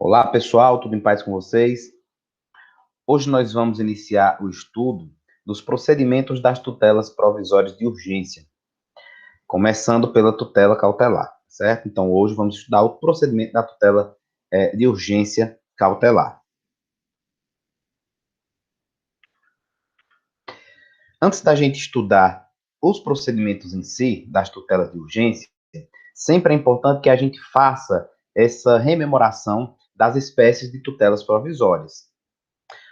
Olá, pessoal, tudo em paz com vocês? Hoje nós vamos iniciar o estudo dos procedimentos das tutelas provisórias de urgência, começando pela tutela cautelar, certo? Então, hoje vamos estudar o procedimento da tutela de urgência cautelar. Antes da gente estudar os procedimentos em si, das tutelas de urgência, sempre é importante que a gente faça essa rememoração das espécies de tutelas provisórias.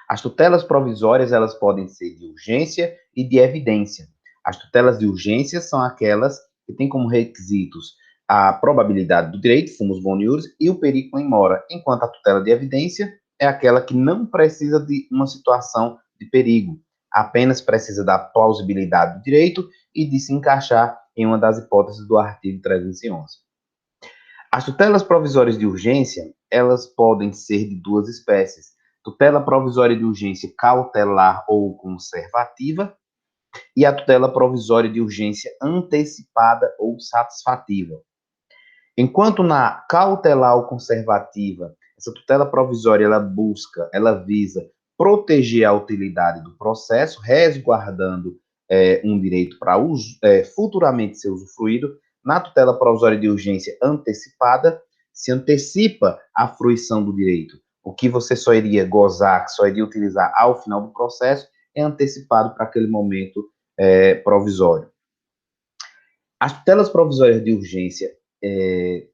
As tutelas provisórias, elas podem ser de urgência e de evidência. As tutelas de urgência são aquelas que têm como requisitos a probabilidade do direito, fumus bonius, e o periculum in mora, enquanto a tutela de evidência é aquela que não precisa de uma situação de perigo, apenas precisa da plausibilidade do direito e de se encaixar em uma das hipóteses do artigo 311. As tutelas provisórias de urgência, elas podem ser de duas espécies: tutela provisória de urgência cautelar ou conservativa e a tutela provisória de urgência antecipada ou satisfativa. Enquanto na cautelar ou conservativa, essa tutela provisória ela visa proteger a utilidade do processo, resguardando um direito para futuramente ser usufruído. Na tutela provisória de urgência antecipada, se antecipa a fruição do direito. O que você só iria gozar, que só iria utilizar ao final do processo, é antecipado para aquele momento provisório. As tutelas provisórias de urgência,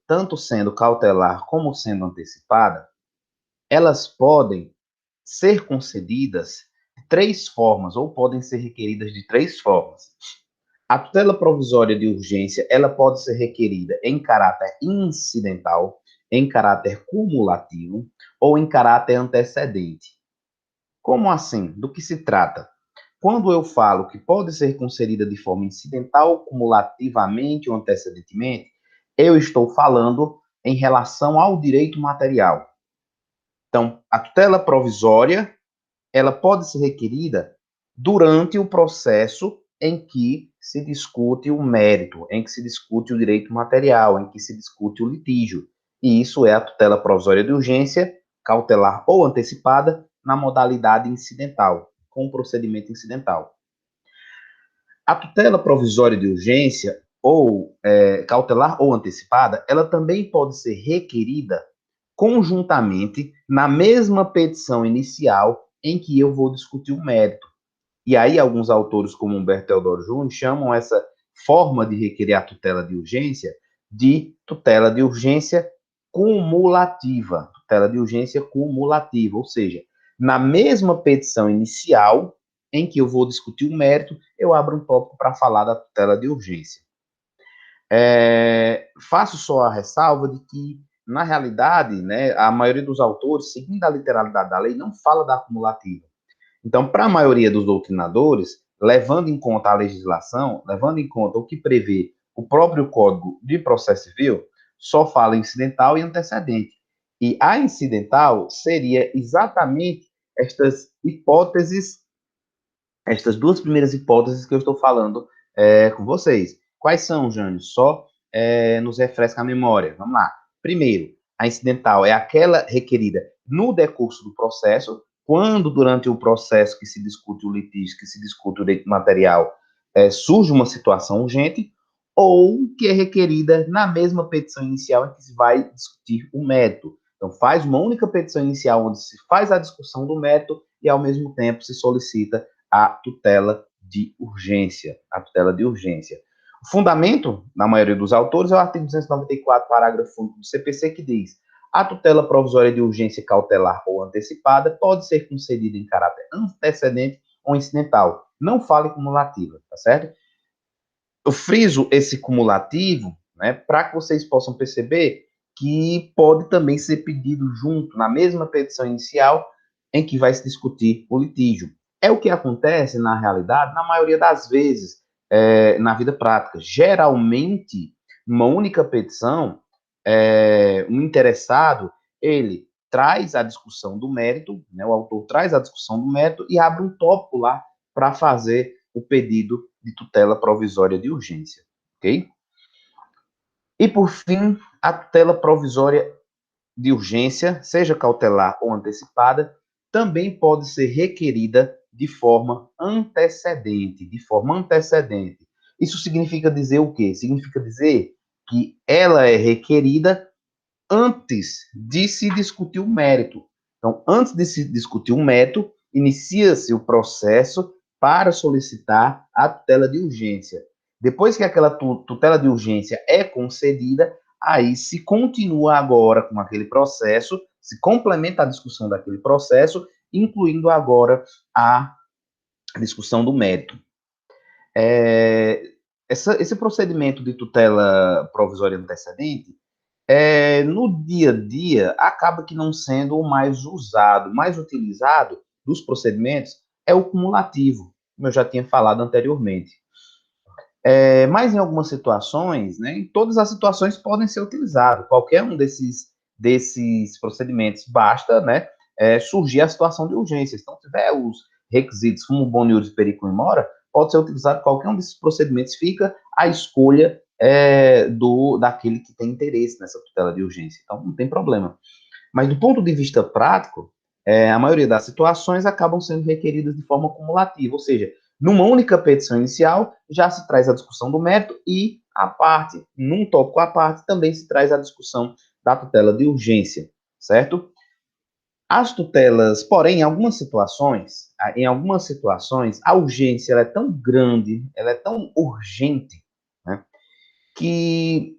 tanto sendo cautelar como sendo antecipada, elas podem ser concedidas de três formas, ou podem ser requeridas de três formas. A tutela provisória de urgência, ela pode ser requerida em caráter incidental, em caráter cumulativo ou em caráter antecedente. Como assim? Do que se trata? Quando eu falo que pode ser concedida de forma incidental, cumulativamente ou antecedentemente, eu estou falando em relação ao direito material. Então, a tutela provisória, ela pode ser requerida durante o processo em que se discute o mérito, em que se discute o direito material, em que se discute o litígio. E isso é a tutela provisória de urgência, cautelar ou antecipada, na modalidade incidental, com o procedimento incidental. A tutela provisória de urgência, ou cautelar ou antecipada, ela também pode ser requerida conjuntamente na mesma petição inicial em que eu vou discutir o mérito. E aí, alguns autores, como Humberto Teodoro Júnior, chamam essa forma de requerer a tutela de urgência de tutela de urgência cumulativa. Tutela de urgência cumulativa, ou seja, na mesma petição inicial em que eu vou discutir o mérito, eu abro um tópico para falar da tutela de urgência. Faço só a ressalva de que, na realidade, né, a maioria dos autores, seguindo a literalidade da lei, não fala da acumulativa. Então, para a maioria dos doutrinadores, levando em conta a legislação, levando em conta o que prevê o próprio Código de Processo Civil, só fala incidental e antecedente. E a incidental seria exatamente estas hipóteses, estas duas primeiras hipóteses que eu estou falando com vocês. Quais são, Jânio? Só nos refresca a memória. Vamos lá. Primeiro, a incidental é aquela requerida no decurso do processo, quando durante o processo que se discute o litígio, que se discute o direito material, surge uma situação urgente, ou que é requerida na mesma petição inicial em que se vai discutir o mérito. Então, faz uma única petição inicial onde se faz a discussão do mérito e, ao mesmo tempo, se solicita a tutela de urgência. A tutela de urgência. O fundamento, na maioria dos autores, é o artigo 294, parágrafo único do CPC, que diz: a tutela provisória de urgência cautelar ou antecipada pode ser concedida em caráter antecedente ou incidental. Não fale cumulativa, tá certo? Eu friso esse cumulativo, né, para que vocês possam perceber que pode também ser pedido junto, na mesma petição inicial, em que vai se discutir o litígio. É o que acontece, na realidade, na maioria das vezes, na vida prática. Geralmente, uma única petição, um interessado, ele traz a discussão do mérito, né, o autor traz a discussão do mérito e abre um tópico lá para fazer o pedido de tutela provisória de urgência, ok? E, por fim, a tutela provisória de urgência, seja cautelar ou antecipada, também pode ser requerida de forma antecedente, Isso significa dizer o quê? Significa dizer que ela é requerida antes de se discutir o mérito. Então, antes de se discutir o mérito, inicia-se o processo para solicitar a tutela de urgência. Depois que aquela tutela de urgência é concedida, aí se continua agora com aquele processo, se complementa a discussão daquele processo, incluindo agora a discussão do mérito. Esse procedimento de tutela provisória antecedente, no dia a dia, acaba que não sendo o mais usado, mais utilizado dos procedimentos é o cumulativo, como eu já tinha falado anteriormente. Mas em algumas situações, né, em todas as situações podem ser utilizados, qualquer um desses procedimentos, basta, né, surgir a situação de urgência. Então, se tiver os requisitos fumo boni iuris periculum in mora, pode ser utilizado qualquer um desses procedimentos, fica a escolha daquele que tem interesse nessa tutela de urgência. Então, não tem problema. Mas do ponto de vista prático, a maioria das situações acabam sendo requeridas de forma cumulativa, ou seja, numa única petição inicial já se traz a discussão do mérito e a parte, num tópico à parte, também se traz a discussão da tutela de urgência, certo? As tutelas, porém, em algumas situações, a urgência ela é tão grande, ela é tão urgente, né, que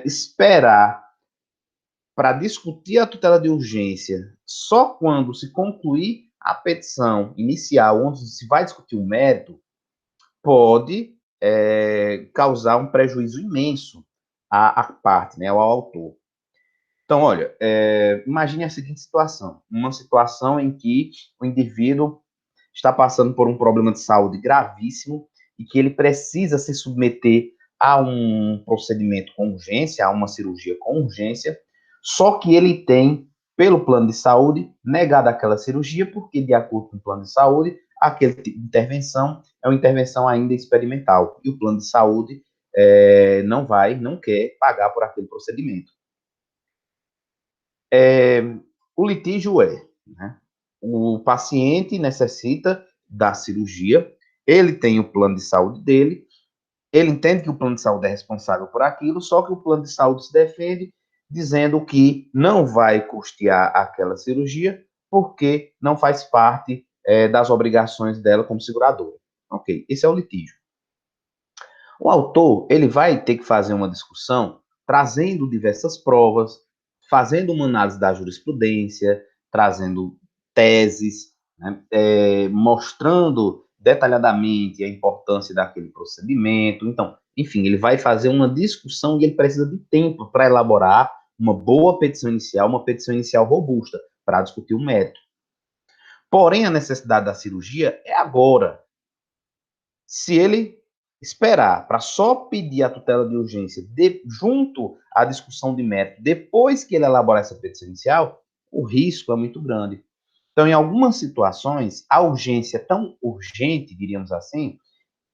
esperar para discutir a tutela de urgência só quando se concluir a petição inicial, onde se vai discutir o mérito, pode causar um prejuízo imenso à parte, né, ao autor. Então, olha, imagine a seguinte situação: uma situação em que o indivíduo está passando por um problema de saúde gravíssimo e que ele precisa se submeter a um procedimento com urgência, a uma cirurgia com urgência, só que ele tem, pelo plano de saúde, negado aquela cirurgia, porque, de acordo com o plano de saúde, aquele tipo de intervenção é uma intervenção ainda experimental, e o plano de saúde não quer pagar por aquele procedimento. O litígio né, o paciente necessita da cirurgia, ele tem o plano de saúde dele, ele entende que o plano de saúde é responsável por aquilo, só que o plano de saúde se defende dizendo que não vai custear aquela cirurgia porque não faz parte das obrigações dela como seguradora. Ok, esse é o litígio. O autor, ele vai ter que fazer uma discussão trazendo diversas provas, fazendo uma análise da jurisprudência, trazendo teses, né, mostrando detalhadamente a importância daquele procedimento. Então, enfim, ele vai fazer uma discussão e ele precisa de tempo para elaborar uma boa petição inicial robusta, para discutir o mérito. Porém, a necessidade da cirurgia é agora. Se ele esperar para só pedir a tutela de urgência junto à discussão de mérito, depois que ele elaborar essa petição inicial, o risco é muito grande. Então, em algumas situações, a urgência é tão urgente, diríamos assim,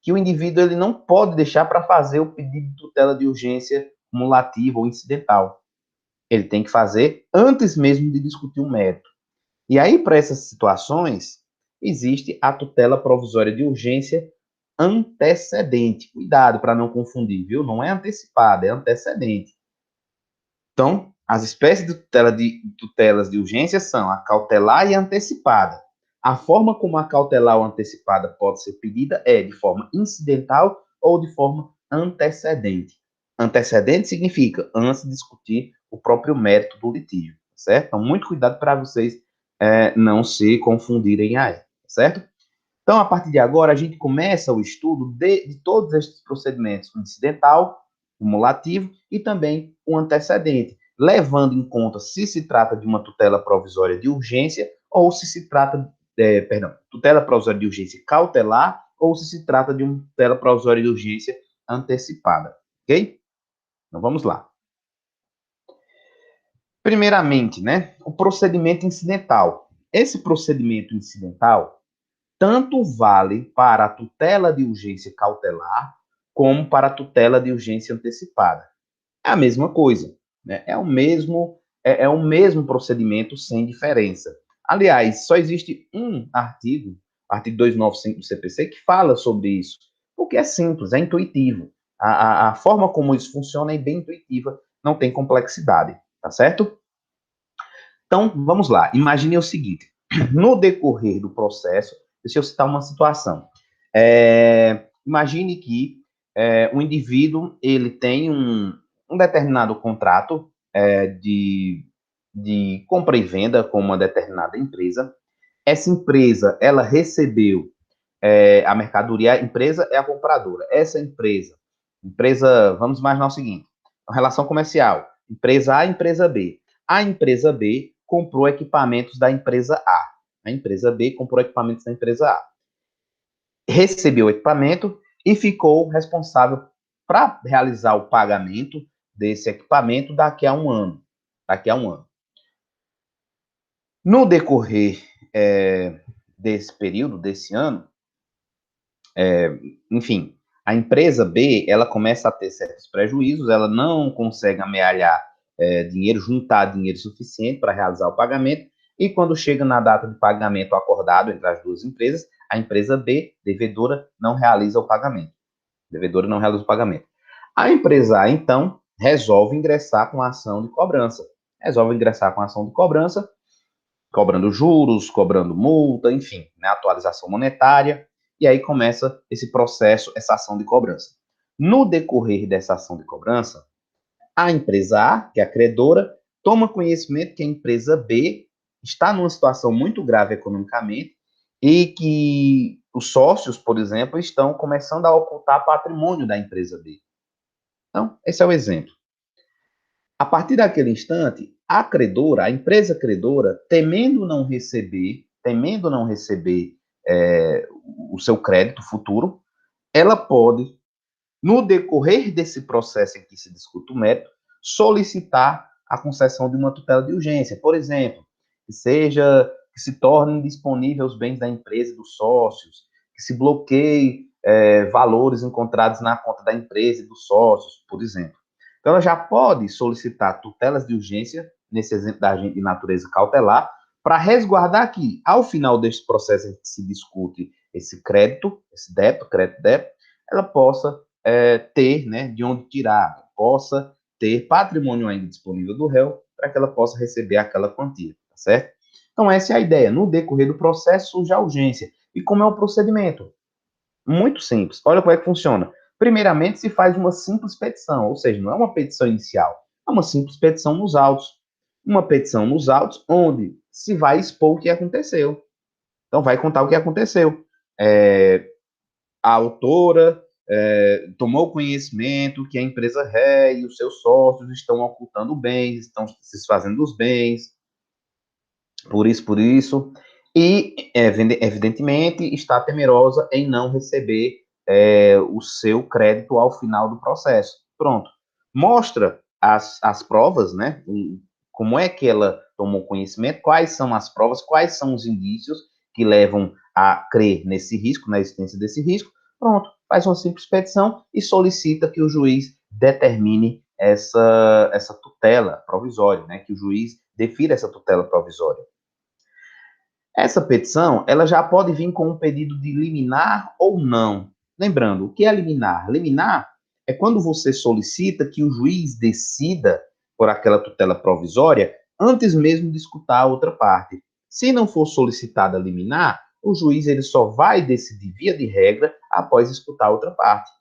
que o indivíduo ele não pode deixar para fazer o pedido de tutela de urgência cumulativa ou incidental. Ele tem que fazer antes mesmo de discutir o mérito. E aí, para essas situações, existe a tutela provisória de urgência antecedente. Cuidado para não confundir, viu? Não é antecipada, é antecedente. Então, as espécies de tutelas de urgência são a cautelar e a antecipada. A forma como a cautelar ou antecipada pode ser pedida é de forma incidental ou de forma antecedente. Antecedente significa antes de discutir o próprio mérito do litígio, certo? Então, muito cuidado para vocês não se confundirem aí, certo? Então, a partir de agora, a gente começa o estudo de todos estes procedimentos, o incidental, o cumulativo e também o antecedente, levando em conta se se trata de uma tutela provisória de urgência ou se se trata, tutela provisória de urgência cautelar ou se se trata de uma tutela provisória de urgência antecipada, ok? Então, vamos lá. Primeiramente, né, o procedimento incidental. Esse procedimento incidental tanto vale para a tutela de urgência cautelar como para a tutela de urgência antecipada. É a mesma coisa, né? É o mesmo é o mesmo procedimento sem diferença. Aliás, só existe um artigo, artigo 295 do CPC, que fala sobre isso, porque é simples, é intuitivo. A forma como isso funciona é bem intuitiva, não tem complexidade, tá certo? Então, vamos lá. Imagine o seguinte: no decorrer do processo, deixa eu citar uma situação. Imagine que um indivíduo ele tem um determinado contrato de compra e venda com uma determinada empresa. Essa empresa ela recebeu a mercadoria, a empresa é a compradora. Essa empresa, vamos imaginar o seguinte: uma relação comercial, empresa A, empresa B. A empresa B comprou equipamentos da empresa A. A empresa B comprou equipamentos da empresa A. Recebeu o equipamento e ficou responsável para realizar o pagamento desse equipamento daqui a um ano. Daqui a um ano. No decorrer desse período, desse ano, enfim, a empresa B, ela começa a ter certos prejuízos, ela não consegue amealhar dinheiro, juntar dinheiro suficiente para realizar o pagamento, e quando chega na data de pagamento acordado entre as duas empresas, a empresa B, devedora, não realiza o pagamento. Devedora não realiza o pagamento. A empresa A, então, resolve ingressar com a ação de cobrança. Resolve ingressar com a ação de cobrança, cobrando juros, cobrando multa, enfim, né, atualização monetária, e aí começa esse processo, essa ação de cobrança. No decorrer dessa ação de cobrança, a empresa A, que é a credora, toma conhecimento que a empresa B está numa situação muito grave economicamente e que os sócios, por exemplo, estão começando a ocultar patrimônio da empresa B. Então, esse é o exemplo. A partir daquele instante, a credora, a empresa credora, temendo não receber o seu crédito futuro, ela pode, no decorrer desse processo em que se discute o mérito, solicitar a concessão de uma tutela de urgência. Por exemplo, que se tornem disponíveis os bens da empresa e dos sócios, que se bloqueie valores encontrados na conta da empresa e dos sócios, por exemplo. Então, ela já pode solicitar tutelas de urgência, nesse exemplo da agente de natureza cautelar, para resguardar que, ao final deste processo em que se discute esse crédito, esse débito, crédito-débito, ela possa ter, né, de onde tirar, possa ter patrimônio ainda disponível do réu para que ela possa receber aquela quantia, tá certo? Então, essa é a ideia. No decorrer do processo, surge a urgência. E como é o procedimento? Muito simples. Olha como é que funciona. Primeiramente, se faz uma simples petição, ou seja, não é uma petição inicial, é uma simples petição nos autos. Uma petição nos autos onde se vai expor o que aconteceu. Então, vai contar o que aconteceu. A autora tomou conhecimento que a empresa ré e os seus sócios estão ocultando bens, estão se desfazendo dos bens, por isso, e, evidentemente, está temerosa em não receber o seu crédito ao final do processo. Pronto. Mostra as provas, né? Como é que ela tomou conhecimento, quais são as provas, quais são os indícios que levam a crer nesse risco, na existência desse risco. Pronto, faz uma simples petição e solicita que o juiz determine essa tutela provisória, né? Que o juiz defira essa tutela provisória. Essa petição, ela já pode vir com um pedido de liminar ou não. Lembrando, o que é liminar? Liminar é quando você solicita que o juiz decida por aquela tutela provisória antes mesmo de escutar a outra parte. Se não for solicitada liminar, o juiz ele só vai decidir via de regra após escutar a outra parte.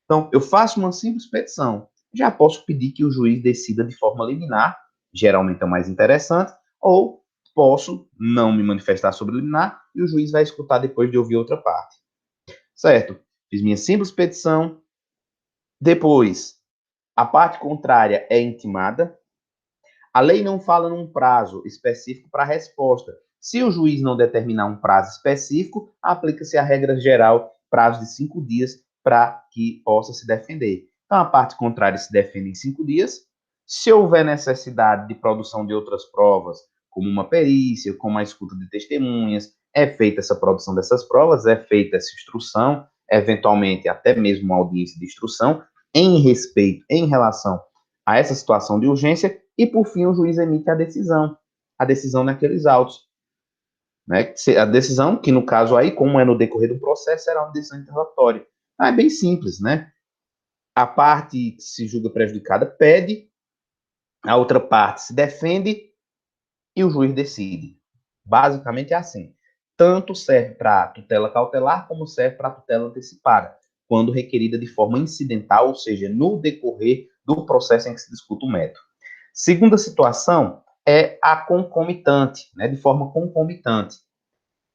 Então, eu faço uma simples petição. Já posso pedir que o juiz decida de forma liminar, geralmente é o mais interessante, ou posso não me manifestar sobre liminar e o juiz vai escutar depois de ouvir outra parte. Certo? Fiz minha simples petição. Depois, a parte contrária é intimada. A lei não fala num prazo específico para a resposta. Se o juiz não determinar um prazo específico, aplica-se a regra geral, prazo de 5 dias, para que possa se defender. Então, a parte contrária se defende em 5 dias. Se houver necessidade de produção de outras provas, como uma perícia, como a escuta de testemunhas, é feita essa produção dessas provas, é feita essa instrução, eventualmente até mesmo uma audiência de instrução, em relação a essa situação de urgência e, por fim, o juiz emite a decisão naqueles autos. Né? A decisão, que no caso aí, como é no decorrer do processo, será uma decisão interrogatória. É bem simples, né? A parte que se julga prejudicada pede, a outra parte se defende e o juiz decide. Basicamente é assim. Tanto serve para tutela cautelar, como serve para tutela antecipada, quando requerida de forma incidental, ou seja, no decorrer do processo em que se discute o método. Segunda situação é a concomitante, né, de forma concomitante.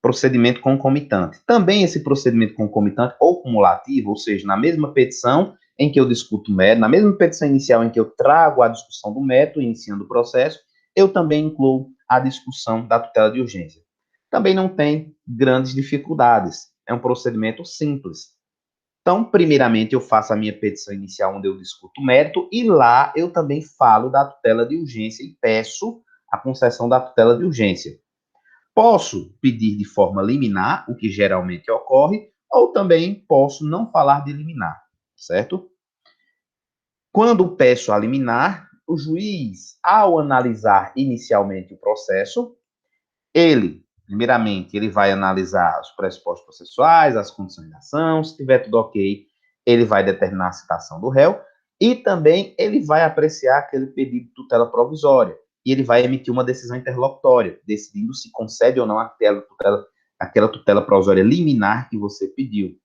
Procedimento concomitante. Também esse procedimento concomitante ou cumulativo, ou seja, na mesma petição em que eu discuto o método, na mesma petição inicial em que eu trago a discussão do método, iniciando o processo, eu também incluo a discussão da tutela de urgência. Também não tem grandes dificuldades, é um procedimento simples. Então, primeiramente, eu faço a minha petição inicial, onde eu discuto o mérito, e lá eu também falo da tutela de urgência e peço a concessão da tutela de urgência. Posso pedir de forma liminar, o que geralmente ocorre, ou também posso não falar de liminar, certo? Quando peço a liminar, o juiz, ao analisar inicialmente o processo, ele, primeiramente, ele vai analisar os pressupostos processuais, as condições de ação, se tiver tudo ok, ele vai determinar a citação do réu, e também ele vai apreciar aquele pedido de tutela provisória, e ele vai emitir uma decisão interlocutória, decidindo se concede ou não aquela tutela provisória liminar que você pediu.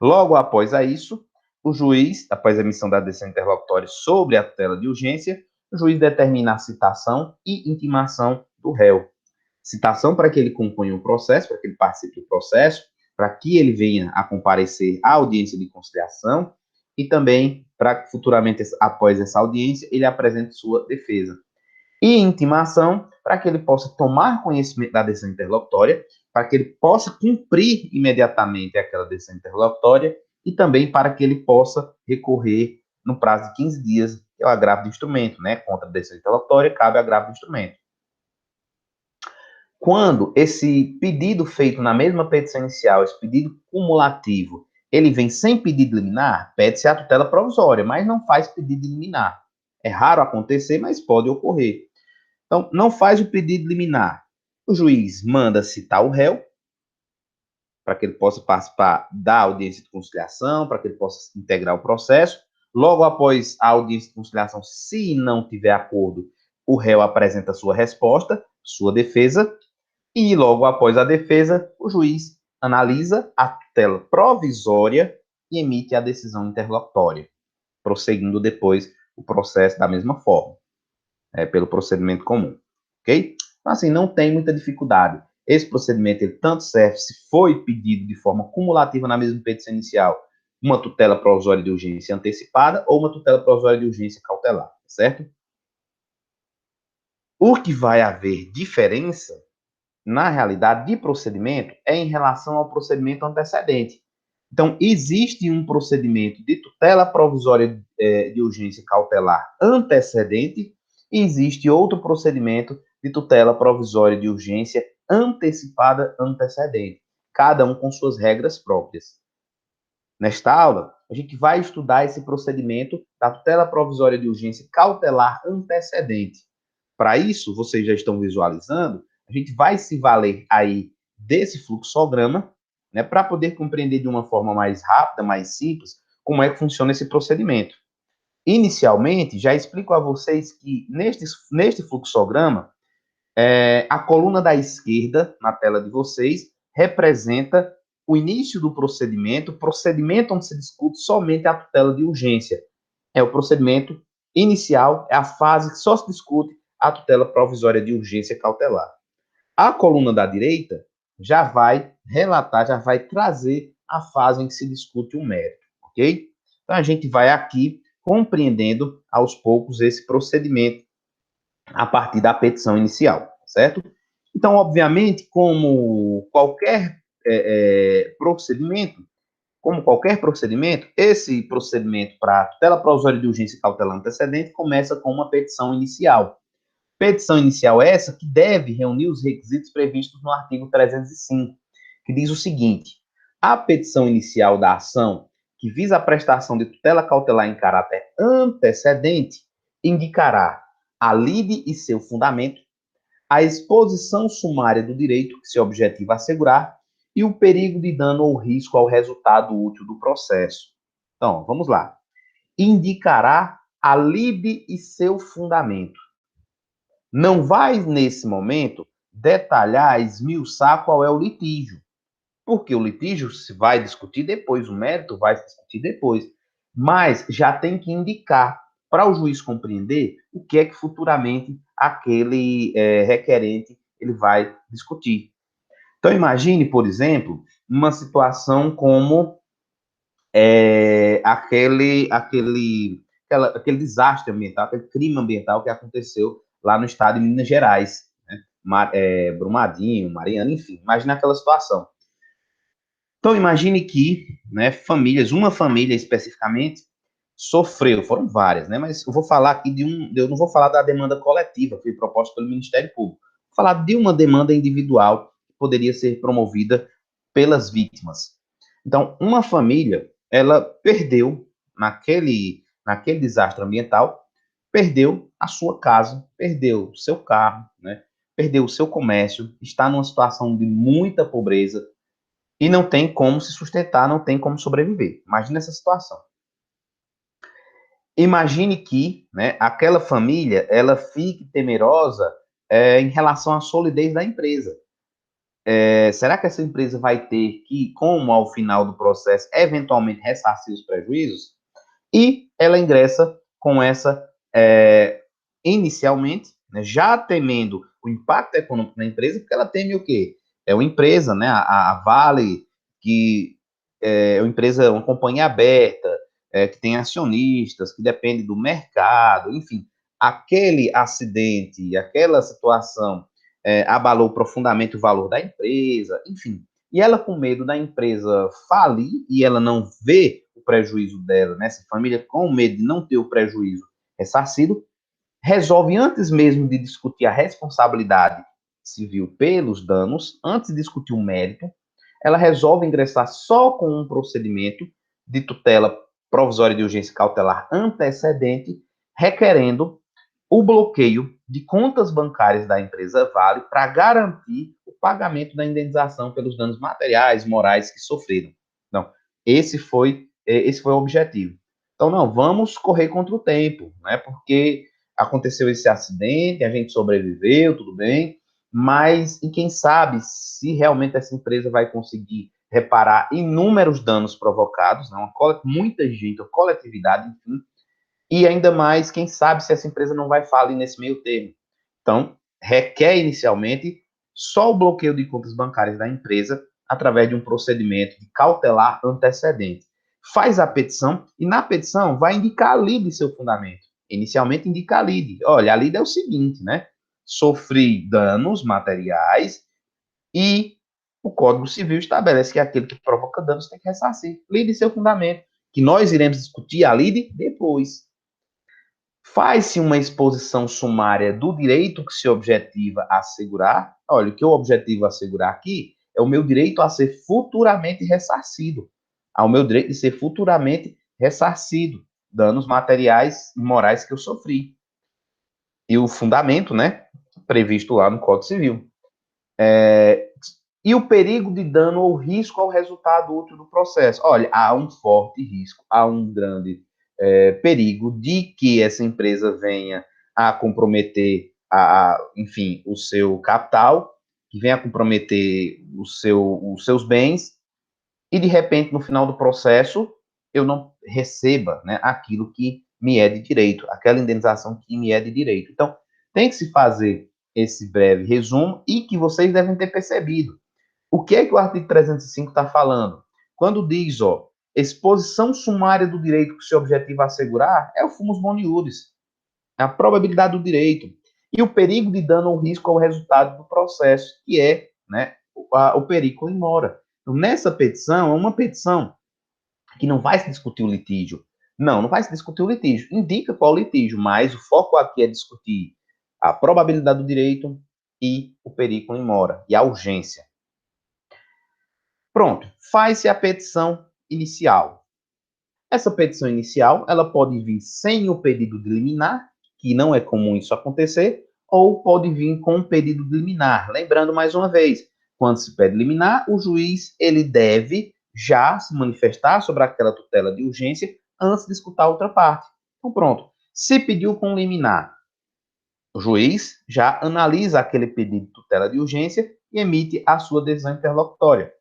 Logo após isso, o juiz, após a emissão da decisão interlocutória sobre a tutela de urgência, o juiz determina a citação e intimação do réu. Citação para que ele componha o processo, para que ele participe do processo, para que ele venha a comparecer à audiência de conciliação e também para que futuramente, após essa audiência, ele apresente sua defesa. E intimação para que ele possa tomar conhecimento da decisão interlocutória, para que ele possa cumprir imediatamente aquela decisão interlocutória e também para que ele possa recorrer no prazo de 15 dias, que é o agravo de instrumento, né? Contra a decisão interlocutória, cabe agravo de instrumento. Quando esse pedido feito na mesma petição inicial, esse pedido cumulativo, ele vem sem pedido liminar, pede-se a tutela provisória, mas não faz pedido liminar. É raro acontecer, mas pode ocorrer. Então, não faz o pedido liminar. O juiz manda citar o réu, para que ele possa participar da audiência de conciliação, para que ele possa integrar o processo. Logo após a audiência de conciliação, se não tiver acordo, o réu apresenta sua resposta, sua defesa, e logo após a defesa, o juiz analisa a tutela provisória e emite a decisão interlocutória, prosseguindo depois o processo da mesma forma, pelo procedimento comum, ok? Então, assim, não tem muita dificuldade. Esse procedimento, ele tanto serve se foi pedido de forma cumulativa na mesma petição inicial, uma tutela provisória de urgência antecipada ou uma tutela provisória de urgência cautelar, certo? O que vai haver diferença na realidade, de procedimento é em relação ao procedimento antecedente. Então, existe um procedimento de tutela provisória de urgência cautelar antecedente e existe outro procedimento de tutela provisória de urgência antecipada antecedente, cada um com suas regras próprias. Nesta aula, a gente vai estudar esse procedimento da tutela provisória de urgência cautelar antecedente. Para isso, vocês já estão visualizando, a gente vai se valer aí desse fluxograma, né, para poder compreender de uma forma mais rápida, mais simples, como é que funciona esse procedimento. Inicialmente, já explico a vocês que neste fluxograma, a coluna da esquerda, na tela de vocês, representa o início do procedimento onde se discute somente a tutela de urgência. É o procedimento inicial, é a fase que só se discute a tutela provisória de urgência cautelar. A coluna da direita já vai relatar, já vai trazer a fase em que se discute o mérito, ok? Então, a gente vai aqui compreendendo aos poucos esse procedimento a partir da petição inicial, certo? Então, obviamente, como qualquer procedimento, esse procedimento para tutela provisória de urgência cautelar antecedente começa com uma petição inicial. Petição inicial essa que deve reunir os requisitos previstos no artigo 305, que diz o seguinte: a petição inicial da ação que visa a prestação de tutela cautelar em caráter antecedente indicará a lide e seu fundamento, a exposição sumária do direito que se objetiva assegurar e o perigo de dano ou risco ao resultado útil do processo. Então, vamos lá. Indicará a lide e seu fundamento. Não vai, nesse momento, detalhar, esmiuçar qual é o litígio, porque o litígio se vai discutir depois, o mérito vai se discutir depois, mas já tem que indicar para o juiz compreender o que é que futuramente aquele requerente ele vai discutir. Então imagine, por exemplo, uma situação como aquele desastre ambiental, aquele crime ambiental que aconteceu lá no estado de Minas Gerais, né? Brumadinho, Mariana, enfim, imagine aquela situação. Então, imagine que, né, uma família especificamente, sofreu, foram várias, né, mas eu vou falar aqui eu não vou falar da demanda coletiva que foi proposta pelo Ministério Público, vou falar de uma demanda individual que poderia ser promovida pelas vítimas. Então, uma família, ela perdeu, naquele desastre ambiental, perdeu a sua casa, perdeu o seu carro, né, perdeu o seu comércio, está numa situação de muita pobreza, e não tem como se sustentar, não tem como sobreviver. Imagine essa situação. Imagine que, né, aquela família ela fique temerosa em relação à solidez da empresa. Será que essa empresa vai ter que, como ao final do processo, eventualmente ressarcir os prejuízos? E ela ingressa com essa, inicialmente, né, já temendo o impacto econômico na empresa, porque ela teme o quê? É uma empresa, né, a Vale, que é uma empresa, uma companhia aberta, que tem acionistas, que depende do mercado, enfim, aquele acidente, aquela situação abalou profundamente o valor da empresa, enfim. E ela, com medo da empresa falir, e ela não vê o prejuízo dela, nessa família, com medo de não ter o prejuízo ressarcido, resolve, antes mesmo de discutir a responsabilidade civil pelos danos, antes de discutir o mérito, ela resolve ingressar só com um procedimento de tutela provisória de urgência cautelar antecedente, requerendo o bloqueio de contas bancárias da empresa Vale para garantir o pagamento da indenização pelos danos materiais, morais que sofreram. Então, esse foi o objetivo. Então, não, vamos correr contra o tempo, né? Porque aconteceu esse acidente, a gente sobreviveu, tudo bem, mas e quem sabe se realmente essa empresa vai conseguir reparar inúmeros danos provocados, né? Muita gente, a coletividade, enfim, e ainda mais, quem sabe se essa empresa não vai falir nesse meio termo. Então, requer inicialmente só o bloqueio de contas bancárias da empresa através de um procedimento de cautelar antecedente. Faz a petição e na petição vai indicar a lide de seu fundamento. Inicialmente indica a lide. Olha, a lide é o seguinte, né? Sofri danos materiais e o Código Civil estabelece que aquele que provoca danos tem que ressarcir. Lide seu fundamento, que nós iremos discutir a lide depois. Faz-se uma exposição sumária do direito que se objetiva a assegurar. Olha, o que eu objetivo a assegurar aqui é o meu direito a ser futuramente ressarcido, ao meu direito de ser futuramente ressarcido, danos materiais e morais que eu sofri. E o fundamento, né, previsto lá no Código Civil. E o perigo de dano ou risco ao resultado útil do processo. Olha, há um forte risco, há um grande perigo de que essa empresa venha a comprometer, enfim, o seu capital, que venha a comprometer os seus bens, e de repente, no final do processo, eu não receba, né, aquilo que me é de direito, aquela indenização que me é de direito. Então, tem que se fazer esse breve resumo e que vocês devem ter percebido. O que é que o artigo 305 está falando? Quando diz, ó, exposição sumária do direito que se objetiva assegurar, é o fumus boni iuris, é a probabilidade do direito e o perigo de dano ou risco ao resultado do processo, que é, né, o perigo in mora. Então, nessa petição, é uma petição que não vai se discutir o litígio. Não vai se discutir o litígio. Indica qual o litígio, mas o foco aqui é discutir a probabilidade do direito e o perigo in mora, e a urgência. Pronto, faz-se a petição inicial. Essa petição inicial, ela pode vir sem o pedido de liminar, que não é comum isso acontecer, ou pode vir com um pedido de liminar. Lembrando mais uma vez, quando se pede liminar, o juiz ele deve já se manifestar sobre aquela tutela de urgência antes de escutar a outra parte. Então, pronto. Se pediu com liminar, o juiz já analisa aquele pedido de tutela de urgência e emite a sua decisão interlocutória.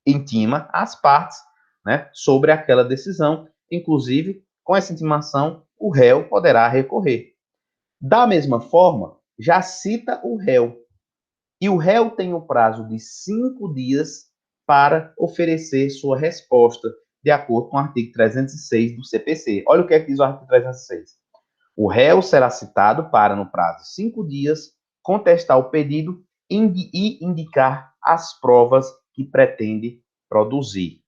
Intima as partes, né, sobre aquela decisão. Inclusive, com essa intimação, o réu poderá recorrer. Da mesma forma, já cita o réu. E o réu tem o prazo de 5 dias para oferecer sua resposta, de acordo com o artigo 306 do CPC. Olha o que é que diz o artigo 306. O réu será citado para, no prazo de 5 dias, contestar o pedido e indicar as provas que pretende produzir.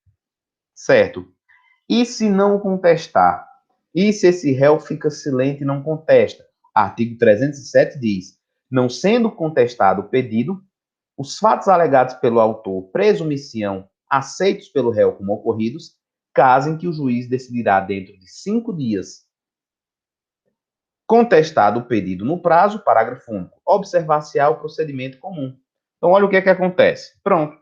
Certo? E se não contestar? E se esse réu fica silente e não contesta? Artigo 307 diz: não sendo contestado o pedido, os fatos alegados pelo autor presumição aceitos pelo réu como ocorridos, caso em que o juiz decidirá dentro de 5 dias. Contestado o pedido no prazo, parágrafo único, observar-se-á o procedimento comum. Então, olha o que é que acontece. Pronto.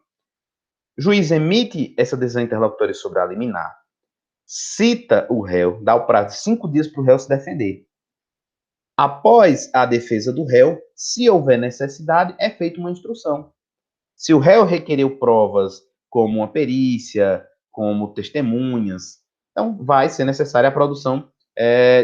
O juiz emite essa decisão interlocutória sobre a liminar, cita o réu, dá o prazo de 5 dias para o réu se defender. Após a defesa do réu, se houver necessidade, é feita uma instrução. Se o réu requereu provas como uma perícia, como testemunhas, então vai ser necessária a produção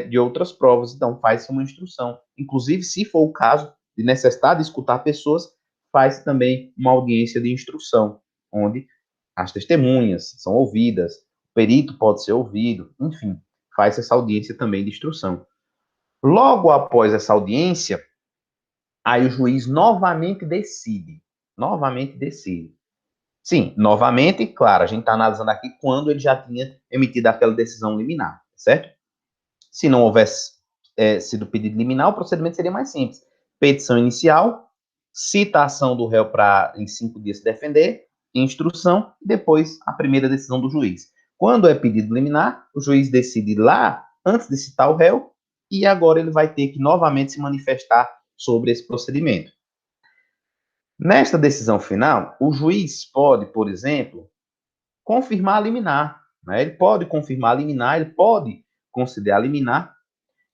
de outras provas, então faz-se uma instrução. Inclusive, se for o caso de necessidade de escutar pessoas, faz também uma audiência de instrução, onde as testemunhas são ouvidas, o perito pode ser ouvido, enfim, faz essa audiência também de instrução. Logo após essa audiência, aí o juiz novamente decide. Novamente decide. Sim, novamente, claro, a gente está analisando aqui quando ele já tinha emitido aquela decisão liminar, certo? Se não houvesse sido pedido liminar, o procedimento seria mais simples. Petição inicial, citação do réu para em 5 dias se defender, instrução, e depois a primeira decisão do juiz. Quando é pedido liminar, o juiz decide lá, antes de citar o réu, e agora ele vai ter que novamente se manifestar sobre esse procedimento. Nesta decisão final, o juiz pode, por exemplo, confirmar a liminar. Né? Ele pode confirmar a liminar, ele pode conceder a liminar,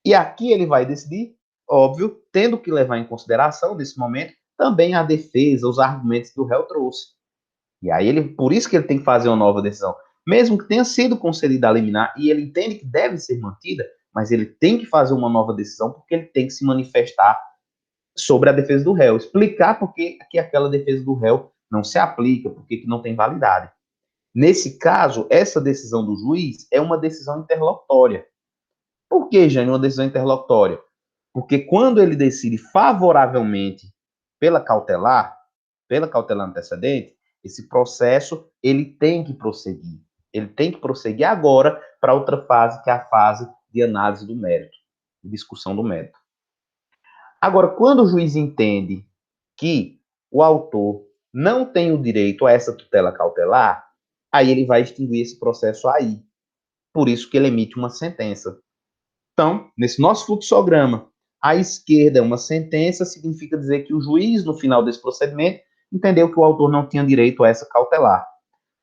e aqui ele vai decidir, óbvio, tendo que levar em consideração, nesse momento, também a defesa, os argumentos que o réu trouxe. E aí, por isso que ele tem que fazer uma nova decisão. Mesmo que tenha sido concedida a liminar e ele entende que deve ser mantida, mas ele tem que fazer uma nova decisão porque ele tem que se manifestar sobre a defesa do réu, explicar por que aquela defesa do réu não se aplica, por que não tem validade. Nesse caso, essa decisão do juiz é uma decisão interlocutória. Por que, Jânio, uma decisão interlocutória? Porque quando ele decide favoravelmente pela cautelar antecedente, esse processo ele tem que prosseguir. Ele tem que prosseguir agora para outra fase, que é a fase de análise do mérito, de discussão do mérito. Agora, quando o juiz entende que o autor não tem o direito a essa tutela cautelar, aí ele vai extinguir esse processo aí. Por isso que ele emite uma sentença. Então, nesse nosso fluxograma, à esquerda é uma sentença, significa dizer que o juiz, no final desse procedimento, entendeu que o autor não tinha direito a essa cautelar.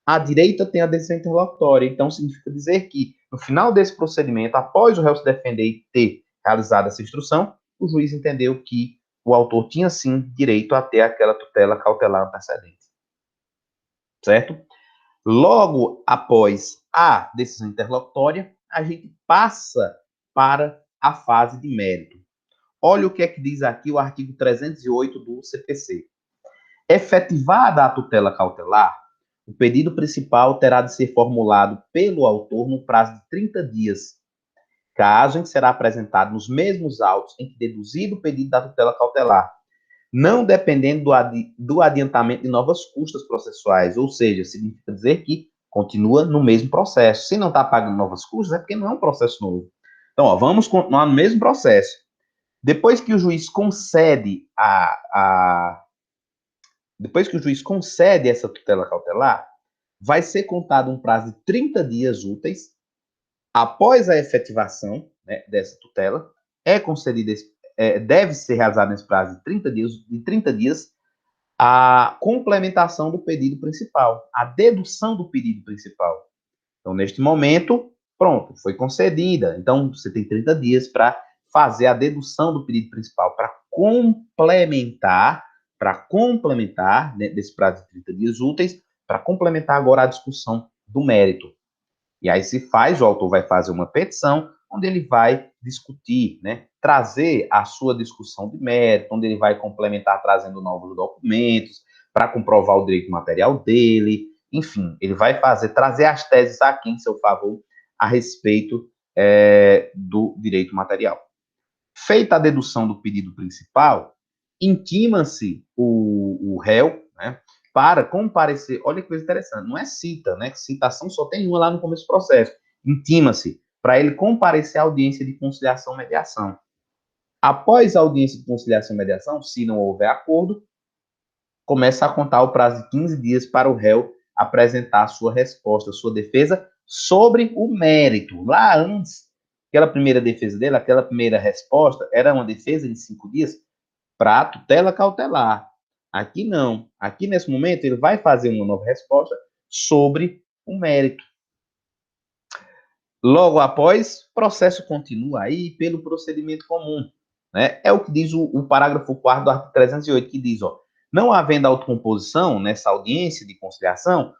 À direita tem a decisão interlocutória, então significa dizer que, no final desse procedimento, após o réu se defender e ter realizado essa instrução, o juiz entendeu que o autor tinha, sim, direito a ter aquela tutela cautelar antecedente. Certo? Logo após a decisão interlocutória, a gente passa para a fase de mérito. Olha o que é que diz aqui o artigo 308 do CPC. Efetivada a tutela cautelar, o pedido principal terá de ser formulado pelo autor no prazo de 30 dias, caso em que será apresentado nos mesmos autos em que deduzido o pedido da tutela cautelar, não dependendo do adiantamento de novas custas processuais, ou seja, significa dizer que continua no mesmo processo. Se não está pagando novas custas, é porque não é um processo novo. Então, ó, vamos continuar no mesmo processo. Depois que o juiz concede depois que o juiz concede essa tutela cautelar, vai ser contado um prazo de 30 dias úteis após a efetivação, né, dessa tutela, é concedida, deve ser realizada nesse prazo de 30 dias, a complementação do pedido principal, a dedução do pedido principal. Então, neste momento, pronto, foi concedida. Então, você tem 30 dias para fazer a dedução do pedido principal, para complementar, né, desse prazo de 30 dias úteis, para complementar agora a discussão do mérito. E aí o autor vai fazer uma petição, onde ele vai discutir, né, trazer a sua discussão de mérito, onde ele vai complementar trazendo novos documentos para comprovar o direito material dele, enfim, ele vai trazer as teses aqui em seu favor a respeito do direito material. Feita a dedução do pedido principal, intima-se o réu, né, para comparecer. Olha que coisa interessante, não é cita, né? Citação só tem uma lá no começo do processo. Intima-se para ele comparecer à audiência de conciliação e mediação. Após a audiência de conciliação e mediação, se não houver acordo, começa a contar o prazo de 15 dias para o réu apresentar a sua resposta, a sua defesa sobre o mérito. Lá antes, aquela primeira defesa dele, aquela primeira resposta, era uma defesa de 5 dias para tutela cautelar. Aqui não. Aqui, nesse momento, ele vai fazer uma nova resposta sobre o mérito. Logo após, o processo continua aí pelo procedimento comum. Né? É o que diz o parágrafo 4º do artigo 308, que diz, ó, não havendo autocomposição nessa audiência de conciliação,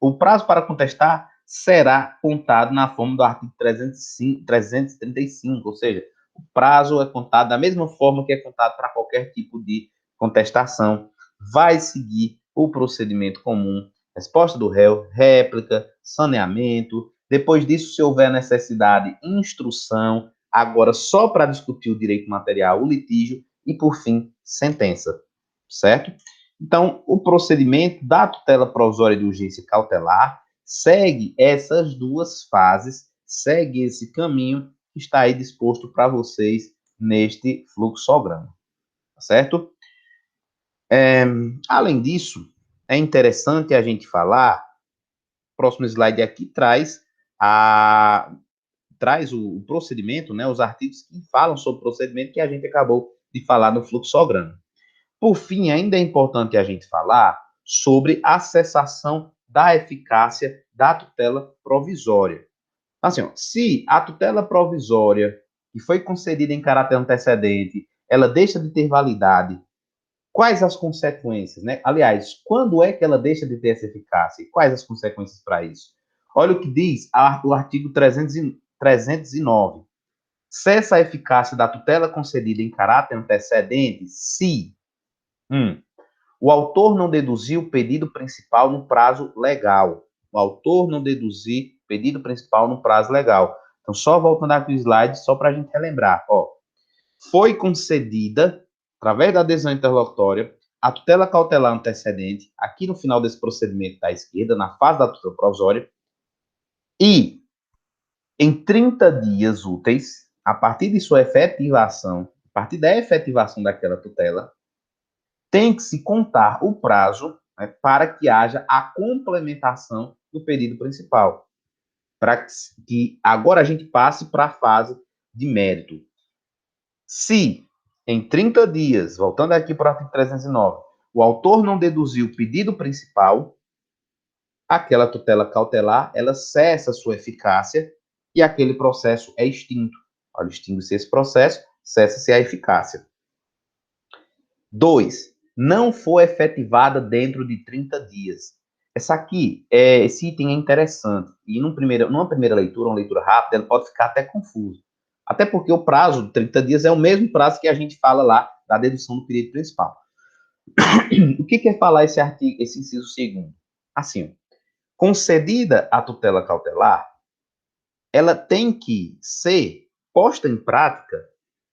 o prazo para contestar será contado na forma do artigo 335, ou seja, o prazo é contado da mesma forma que é contado para qualquer tipo de contestação. Vai seguir o procedimento comum, resposta do réu, réplica, saneamento. Depois disso, se houver necessidade, instrução, agora só para discutir o direito material, o litígio, e por fim, sentença, certo? Então, o procedimento da tutela provisória de urgência cautelar segue essas duas fases, segue esse caminho que está aí disposto para vocês neste fluxograma, certo? Além disso, é interessante a gente falar, o próximo slide aqui traz o procedimento, né, os artigos que falam sobre o procedimento que a gente acabou de falar no fluxograma. Por fim, ainda é importante a gente falar sobre a cessação da eficácia da tutela provisória. Assim, ó, se a tutela provisória que foi concedida em caráter antecedente, ela deixa de ter validade, quais as consequências, né? Aliás, quando é que ela deixa de ter essa eficácia? E quais as consequências para isso? Olha o que diz o artigo 309. Cessa a eficácia da tutela concedida em caráter antecedente se 1. O autor não deduzir o pedido principal no prazo legal. O autor não deduzir o pedido principal no prazo legal. Então, só voltando aqui o slide, só para a gente relembrar. Ó, foi concedida, através da adesão interlocutória, a tutela cautelar antecedente, aqui no final desse procedimento da esquerda, na fase da tutela provisória, e em 30 dias úteis, a partir de sua efetivação, a partir da efetivação daquela tutela, tem que se contar o prazo, né, para que haja a complementação do pedido principal. Para que agora a gente passe para a fase de mérito. Se em 30 dias, voltando aqui para o artigo 309, o autor não deduziu o pedido principal, aquela tutela cautelar, ela cessa sua eficácia e aquele processo é extinto. Ao extinguir-se esse processo, cessa-se a eficácia. 2. Não foi efetivada dentro de 30 dias. Esse item é interessante. E numa primeira leitura, uma leitura rápida, ele pode ficar até confuso. Até porque o prazo de 30 dias é o mesmo prazo que a gente fala lá da dedução do pedido principal. O que quer falar esse inciso segundo? Assim, concedida a tutela cautelar, ela tem que ser posta em prática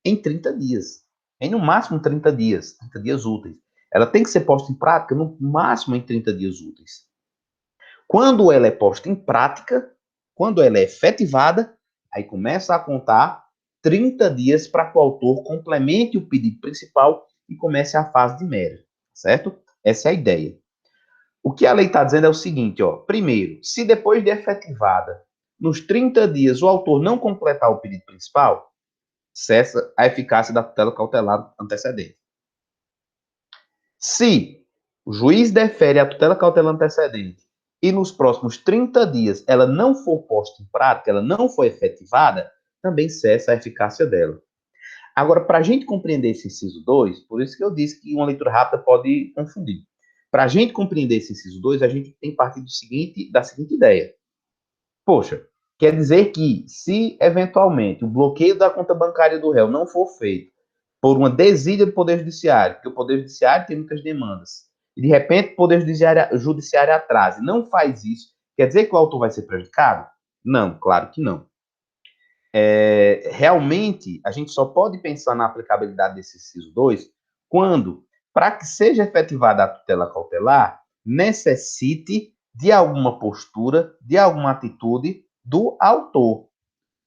em 30 dias. Em no máximo 30 dias, 30 dias úteis. Ela tem que ser posta em prática no máximo em 30 dias úteis. Quando ela é posta em prática, quando ela é efetivada, aí começa a contar 30 dias para que o autor complemente o pedido principal e comece a fase de mérito, certo? Essa é a ideia. O que a lei está dizendo é o seguinte, ó. Primeiro, se depois de efetivada, nos 30 dias, o autor não completar o pedido principal, cessa a eficácia da tutela cautelar antecedente. Se o juiz defere a tutela cautelar antecedente e nos próximos 30 dias ela não for posta em prática, ela não for efetivada, também cessa a eficácia dela. Agora, para a gente compreender esse inciso 2, por isso que eu disse que uma leitura rápida pode confundir. Para a gente compreender esse inciso 2, a gente tem que partir da seguinte ideia. Poxa, quer dizer que se eventualmente o bloqueio da conta bancária do réu não for feito por uma desídia do Poder Judiciário, porque o Poder Judiciário tem muitas demandas, e de repente o Poder Judiciário atrasa e não faz isso, quer dizer que o autor vai ser prejudicado? Não, claro que não. Realmente, a gente só pode pensar na aplicabilidade desse inciso 2 quando, para que seja efetivada a tutela cautelar, necessite de alguma postura, de alguma atitude do autor.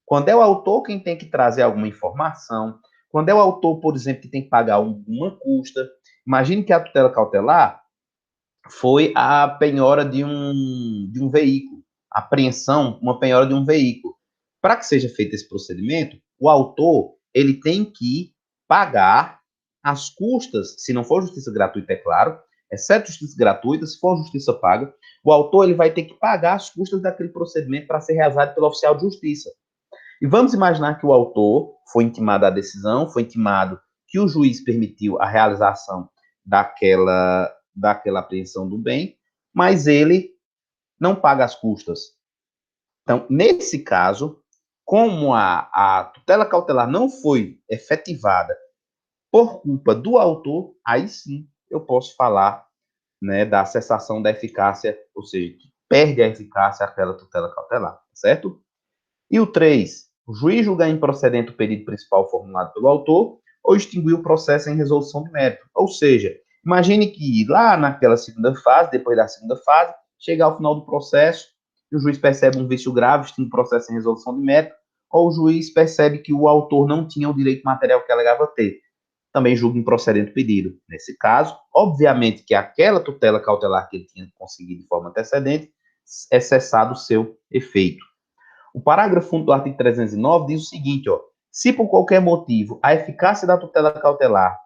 Quando é o autor quem tem que trazer alguma informação, quando é o autor, por exemplo, que tem que pagar alguma custa, imagine que a tutela cautelar foi a penhora de um veículo, a apreensão, uma penhora de um veículo. Para que seja feito esse procedimento, o autor ele tem que pagar as custas, se não for justiça gratuita, é claro, exceto justiça gratuita, se for justiça paga, o autor ele vai ter que pagar as custas daquele procedimento para ser realizado pelo oficial de justiça. E vamos imaginar que o autor foi intimado à decisão, foi intimado que o juiz permitiu a realização daquela apreensão do bem, mas ele não paga as custas. Então, nesse caso, como a tutela cautelar não foi efetivada por culpa do autor, aí sim eu posso falar, né, da cessação da eficácia, ou seja, que perde a eficácia aquela tutela cautelar, certo? E o 3, o juiz julgar improcedente o pedido principal formulado pelo autor ou extinguir o processo em resolução de mérito. Ou seja, imagine que lá naquela segunda fase, depois da segunda fase, chegar ao final do processo, e o juiz percebe um vício grave, extingue o processo em resolução de mérito, ou o juiz percebe que o autor não tinha o direito material que alegava ter. Também julga improcedente o pedido. Nesse caso, obviamente que aquela tutela cautelar que ele tinha conseguido de forma antecedente é cessado o seu efeito. O parágrafo 1 do artigo 309 diz o seguinte, ó, se por qualquer motivo a eficácia da tutela cautelar,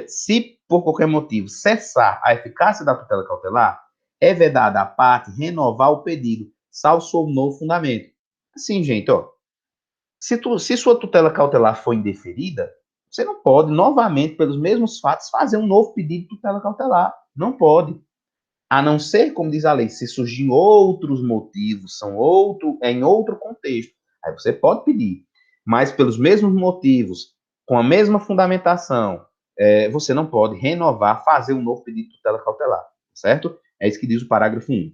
se por qualquer motivo cessar a eficácia da tutela cautelar, é vedada à parte renovar o pedido, salvo sob novo fundamento. Assim, gente, ó, se sua tutela cautelar for indeferida, você não pode, novamente, pelos mesmos fatos, fazer um novo pedido de tutela cautelar. Não pode. A não ser, como diz a lei, se surgirem outros motivos, em outro contexto, aí você pode pedir. Mas pelos mesmos motivos, com a mesma fundamentação, você não pode renovar, fazer um novo pedido de tutela cautelar, certo? É isso que diz o parágrafo 1.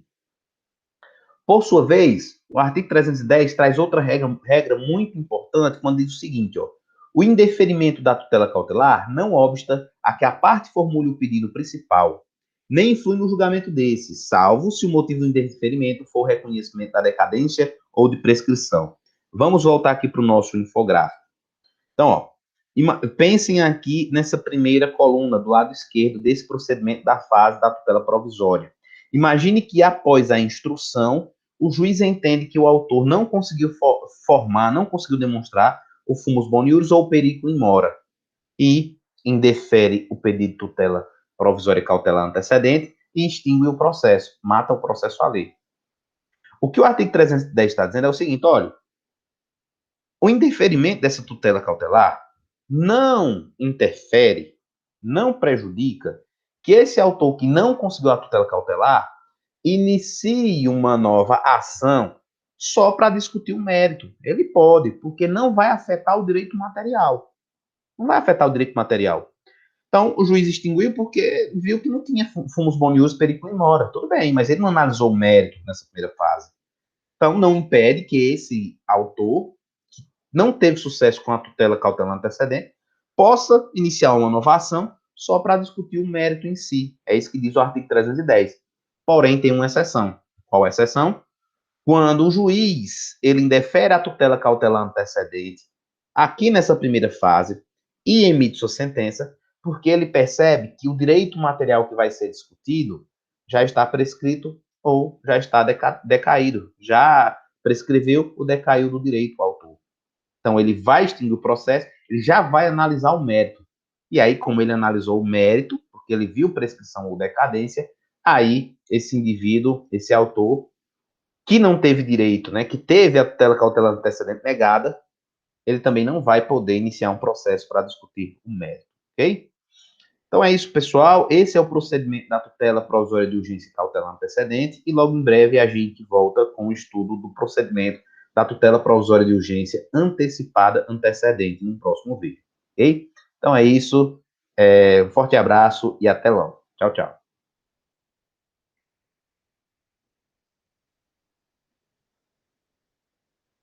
Por sua vez, o artigo 310 traz outra regra muito importante quando diz o seguinte, ó, o indeferimento da tutela cautelar não obsta a que a parte formule o pedido principal, nem influi no julgamento desse, salvo se o motivo do indeferimento for o reconhecimento da decadência ou de prescrição. Vamos voltar aqui para o nosso infográfico. Então, ó, pensem aqui nessa primeira coluna do lado esquerdo desse procedimento da fase da tutela provisória. Imagine que após a instrução, o juiz entende que o autor não conseguiu formar, não conseguiu demonstrar o fumus boniuris ou o perigo in mora e indefere o pedido de tutela provisória e cautelar antecedente e extingue o processo, mata o processo a lei. O que o artigo 310 está dizendo é o seguinte, olha, o indeferimento dessa tutela cautelar não interfere, não prejudica que esse autor que não conseguiu a tutela cautelar inicie uma nova ação só para discutir o mérito. Ele pode, porque não vai afetar o direito material. Não vai afetar o direito material. Então, o juiz extinguiu porque viu que não tinha fumus bonius periculum in mora. Tudo bem, mas ele não analisou o mérito nessa primeira fase. Então, não impede que esse autor, que não teve sucesso com a tutela cautelar antecedente, possa iniciar uma nova ação só para discutir o mérito em si. É isso que diz o artigo 310. Porém, tem uma exceção. Qual a exceção? Quando o juiz ele indefere a tutela cautelar antecedente, aqui nessa primeira fase, e emite sua sentença, porque ele percebe que o direito material que vai ser discutido já está prescrito ou já está decaído, já prescreveu ou decaiu do direito ao autor. Então, ele vai extinguir o processo, ele já vai analisar o mérito. E aí, como ele analisou o mérito, porque ele viu prescrição ou decadência, aí esse indivíduo, esse autor, que não teve direito, né, que teve a tutela cautelar antecedente negada, ele também não vai poder iniciar um processo para discutir o mérito, ok? Então é isso, pessoal. Esse é o procedimento da tutela provisória de urgência e cautelar antecedente, e logo em breve a gente volta com o estudo do procedimento da tutela provisória de urgência antecipada antecedente no próximo vídeo, ok? Então é isso. Um forte abraço e até logo. Tchau, tchau.